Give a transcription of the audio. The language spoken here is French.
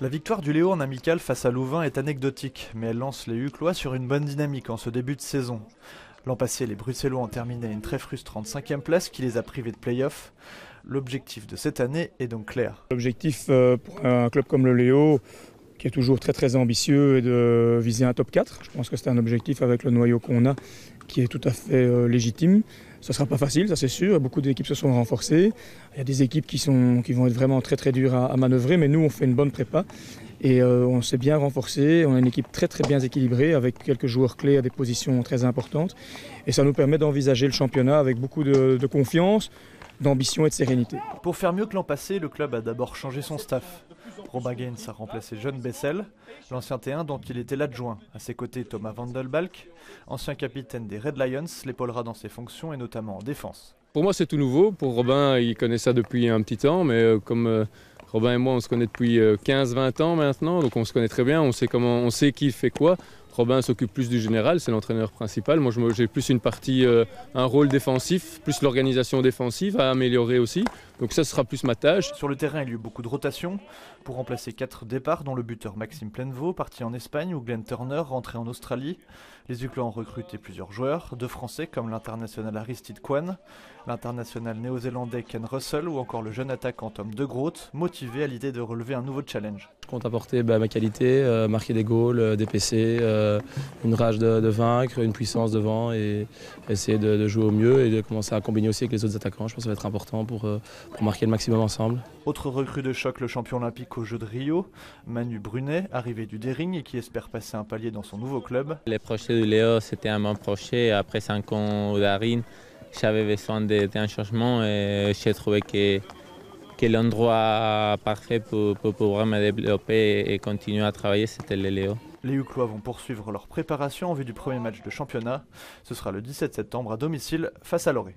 La victoire du Léo en amical face à Louvain est anecdotique, mais elle lance les Uclois sur une bonne dynamique en ce début de saison. L'an passé, les Bruxellois ont terminé à une très frustrante 5e place qui les a privés de play-off. L'objectif de cette année est donc clair. L'objectif pour un club comme le Léo, qui est toujours très ambitieux, est de viser un top 4. Je pense que c'est un objectif avec le noyau qu'on a qui est tout à fait légitime. Ce ne sera pas facile, ça c'est sûr. Beaucoup d'équipes se sont renforcées. Il y a des équipes qui vont être vraiment très dures à manœuvrer, mais nous on fait une bonne prépa et on s'est bien renforcé. On a une équipe très bien équilibrée avec quelques joueurs clés à des positions très importantes. Et ça nous permet d'envisager le championnat avec beaucoup de confiance, d'ambition et de sérénité. Pour faire mieux que l'an passé, le club a d'abord changé son staff. Robin Gaines a remplacé John Bessel, l'ancien T1 dont il était l'adjoint. À ses côtés, Thomas Vandelbalk, ancien capitaine des Red Lions, l'épaulera dans ses fonctions et notamment en défense. Pour moi, c'est tout nouveau. Pour Robin, il connaît ça depuis un petit temps, mais comme Robin et moi, on se connaît depuis 15-20 ans maintenant, donc on se connaît très bien, on sait qui fait quoi. Robin s'occupe plus du général, c'est l'entraîneur principal. Moi, j'ai plus une partie, un rôle défensif, plus l'organisation défensive à améliorer aussi. Donc ça sera plus ma tâche. Sur le terrain, il y a eu beaucoup de rotations pour remplacer 4 départs, dont le buteur Maxime Plainevaux, parti en Espagne, ou Glenn Turner, rentré en Australie. Les Uclois ont recruté plusieurs joueurs, 2 Français comme l'international Aristide Kwan, l'international néo-zélandais Ken Russell ou encore le jeune attaquant Tom De Groot, motivé à l'idée de relever un nouveau challenge. Je compte apporter ma qualité, marquer des goals, des PC, une rage de vaincre, une puissance devant et essayer de jouer au mieux et de commencer à combiner aussi avec les autres attaquants. Je pense que ça va être important pour marquer le maximum ensemble. Autre recrue de choc, le champion olympique aux Jeux de Rio, Manu Brunet, arrivé du Dering et qui espère passer un palier dans son nouveau club. Les projets de Léo, c'était un bon projet. Après 5 ans au Daring, j'avais besoin d'un changement et j'ai trouvé que l'endroit parfait pour pouvoir me développer et continuer à travailler, c'était le Léo. Les Uclois vont poursuivre leur préparation en vue du premier match de championnat. Ce sera le 17 septembre à domicile face à Loré.